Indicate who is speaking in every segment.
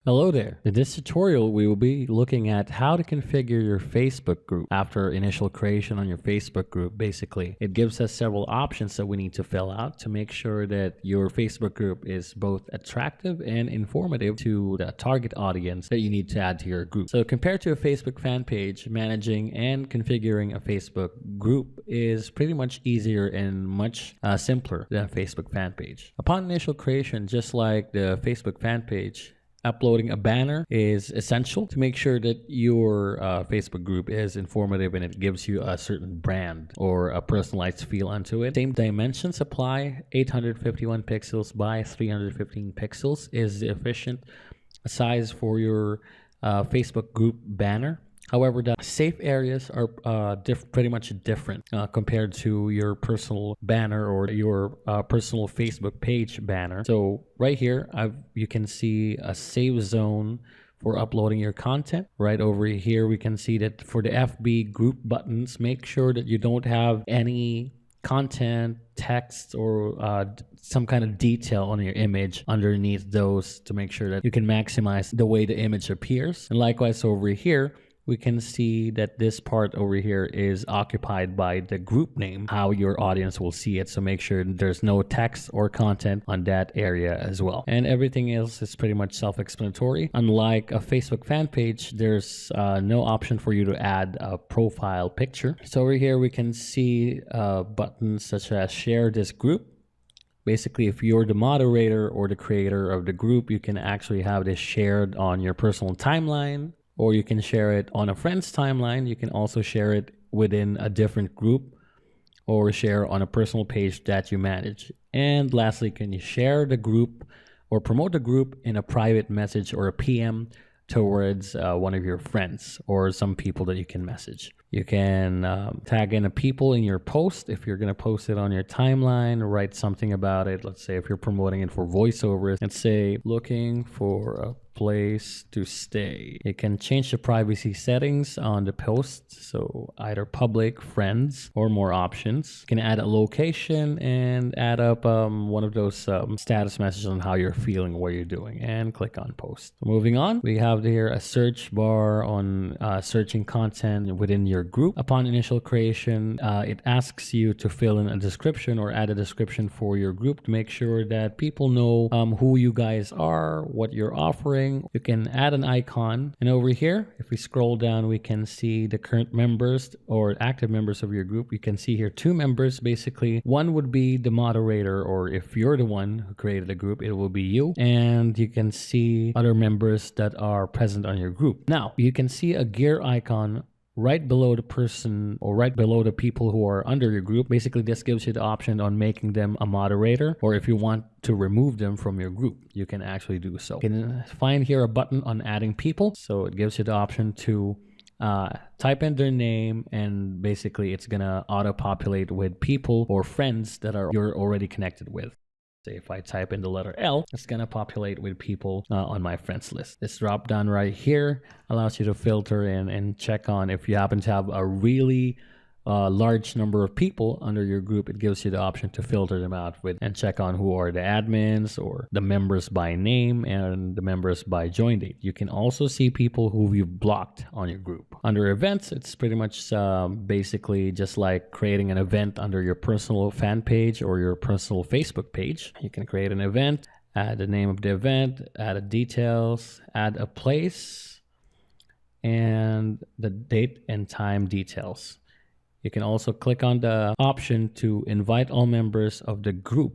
Speaker 1: Hello there. In this tutorial, we will be looking at how to configure your Facebook group after initial creation on your Facebook group. Basically, it gives us several options that we need to fill out to make sure that your Facebook group is both attractive and informative to the target audience that you need to add to your group. So compared to a Facebook fan page, managing and configuring a Facebook group is pretty much easier and much simpler than a Facebook fan page. Upon initial creation, just like the Facebook fan page, uploading a banner is essential to make sure that your Facebook group is informative and it gives you a certain brand or a personalized feel onto it. Same dimensions apply. 851 pixels by 315 pixels is the efficient size for your Facebook group banner. However, the safe areas are pretty much different compared to your personal banner or your personal Facebook page banner. So right here, you can see a safe zone for uploading your content. Right over here, we can see that for the FB group buttons, make sure that you don't have any content, text, or some kind of detail on your image underneath those to make sure that you can maximize the way the image appears. And likewise over here, we can see that this part over here is occupied by the group name, how your audience will see it. So make sure there's no text or content on that area as well. And everything else is pretty much self-explanatory. Unlike a Facebook fan page, there's no option for you to add a profile picture. So over here, we can see buttons such as share this group. Basically, if you're the moderator or the creator of the group, you can actually have this shared on your personal timeline, or you can share it on a friend's timeline. You can also share it within a different group or share on a personal page that you manage. And lastly, can you share the group or promote the group in a private message or a PM towards one of your friends or some people that you can message. You can tag in a people in your post if you're going to post it on your timeline, write something about it. Let's say if you're promoting it for voiceovers, and say looking for a place to stay. You can change the privacy settings on the post, so either public, friends, or more options. You can add a location and add up one of those status messages on how you're feeling, what you're doing, and click on post. Moving on, we have here a search bar on searching content within your group. Upon initial creation, it asks you to fill in a description or add a description for your group to make sure that people know who you guys are, what you're offering. You can add an icon, and over here, if we scroll down, we can see the current members or active members of your group. You can see here 2 members. Basically, one would be the moderator, or if you're the one who created a group, it will be you. And you can see other members that are present on your group. Now, you can see a gear icon right below the person or right below the people who are under your group. Basically, this gives you the option on making them a moderator, or if you want to remove them from your group, you can actually do so. You can find here a button on adding people. So it gives you the option to type in their name, and basically it's gonna auto-populate with people or friends that you're already connected with. Say if I type in the letter L, it's going to populate with people on my friends list. This drop down right here allows you to filter in and check on if you happen to have a really large number of people under your group. It gives you the option to filter them out with and check on who are the admins or the members by name and the members by join date. You can also see people who you've blocked on your group. Under events, it's pretty much basically just like creating an event under your personal fan page or your personal Facebook page. You can create an event, add the name of the event, add the details, add a place, and the date and time details. You can also click on the option to invite all members of the group.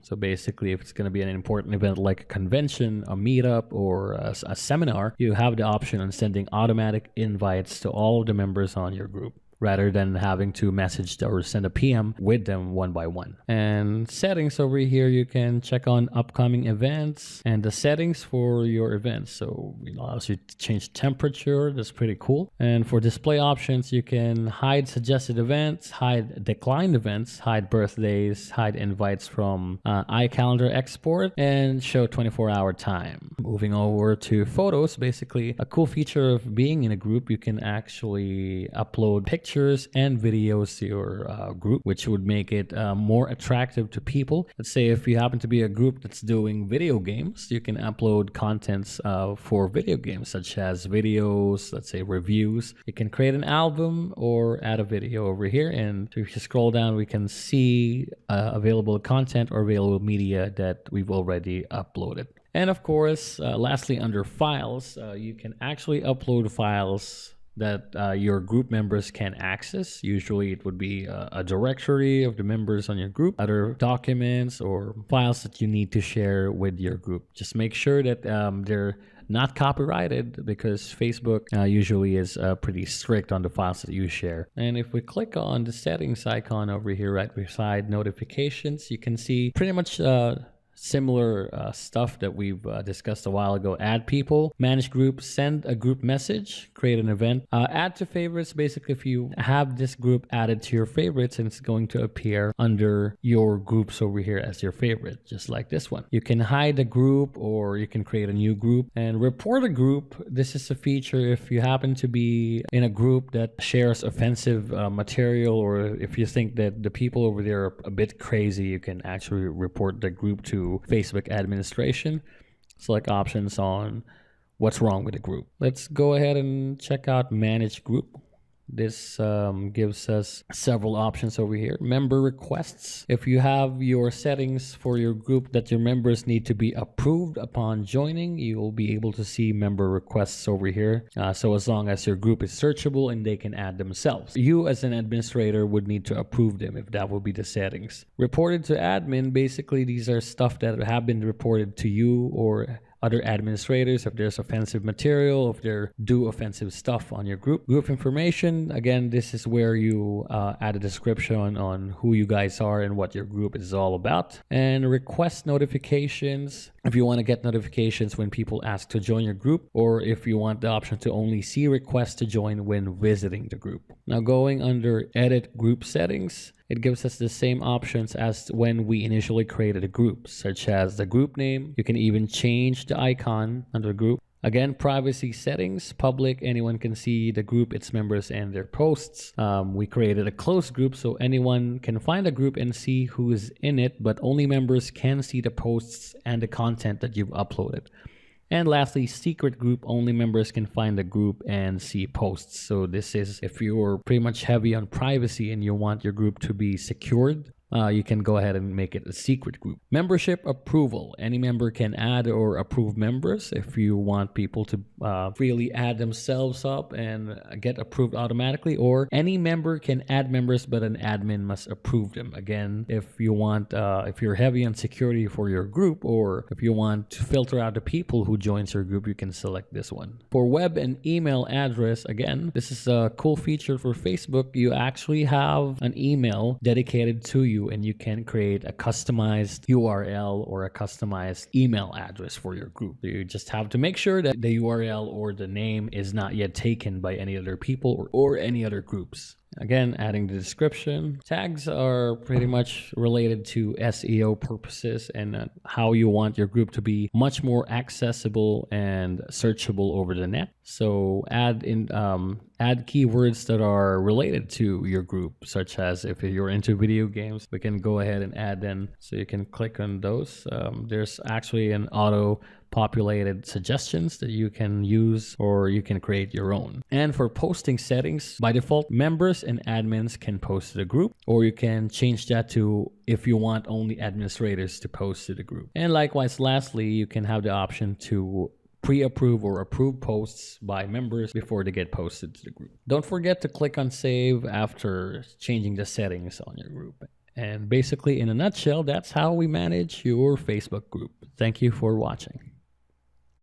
Speaker 1: So basically, if it's going to be an important event like a convention, a meetup, or a seminar, you have the option on sending automatic invites to all of the members on your group, rather than having to message or send a PM with them one by one. And settings over here, you can check on upcoming events and the settings for your events. So it allows you to change temperature. That's pretty cool. And for display options, you can hide suggested events, hide declined events, hide birthdays, hide invites from iCalendar export, and show 24-hour time. Moving over to photos, basically a cool feature of being in a group, you can actually upload pictures pictures and videos to your group, which would make it more attractive to people. Let's say if you happen to be a group that's doing video games, you can upload contents for video games, such as videos, let's say reviews. You can create an album or add a video over here, and if you scroll down, we can see available content or available media that we've already uploaded. And of course, lastly, under files, you can actually upload files that your group members can access. Usually it would be a directory of the members on your group, other documents or files that you need to share with your group. Just make sure that they're not copyrighted, because Facebook usually is pretty strict on the files that you share. And if we click on the settings icon over here right beside notifications, you can see pretty much similar stuff that we've discussed a while ago. Add people, manage groups, send a group message, create an event, add to favorites. Basically, if you have this group added to your favorites, and it's going to appear under your groups over here as your favorite, just like this one. You can hide a group, or you can create a new group. And report a group, this is a feature if you happen to be in a group that shares offensive material, or if you think that the people over there are a bit crazy, you can actually report the group to Facebook administration. Select options on what's wrong with the group. Let's go ahead and check out manage group. This gives us several options over here. Member requests. If you have your settings for your group that your members need to be approved upon joining, you will be able to see member requests over here. So as long as your group is searchable and they can add themselves, you as an administrator would need to approve them if that would be the settings. Reported to admin. Basically, these are stuff that have been reported to you or other administrators, if there's offensive material, if they do offensive stuff on your group. Group information, again, this is where you add a description on who you guys are and what your group is all about. And request notifications, if you want to get notifications when people ask to join your group, or if you want the option to only see requests to join when visiting the group. Now going under edit group settings, it gives us the same options as when we initially created a group, such as the group name. You can even change the icon under group. Again, privacy settings, public, anyone can see the group, its members, and their posts. We created a closed group, so anyone can find a group and see who is in it, but only members can see the posts and the content that you've uploaded. And lastly, secret group, only members can find the group and see posts. So this is if you're pretty much heavy on privacy and you want your group to be secured, you can go ahead and make it a secret group. Membership approval. Any member can add or approve members. If you want people to freely add themselves up and get approved automatically, or any member can add members, but an admin must approve them. Again, if you want, if you're heavy on security for your group, or if you want to filter out the people who joins your group, you can select this one. For web and email address, again, this is a cool feature for Facebook. You actually have an email dedicated to you, and you can create a customized URL or a customized email address for your group. You just have to make sure that the URL or the name is not yet taken by any other people or any other groups. Again, adding the description. Tags are pretty much related to SEO purposes and how you want your group to be much more accessible and searchable over the net. So add keywords that are related to your group, such as if you're into video games, we can go ahead and add them. So you can click on those. There's actually an auto populated suggestions that you can use, or you can create your own. And for posting settings, by default, members and admins can post to the group, or you can change that to if you want only administrators to post to the group. And likewise, lastly, you can have the option to pre-approve or approve posts by members before they get posted to the group. Don't forget to click on save after changing the settings on your group. And basically, in a nutshell, that's how we manage your Facebook group. Thank you for watching.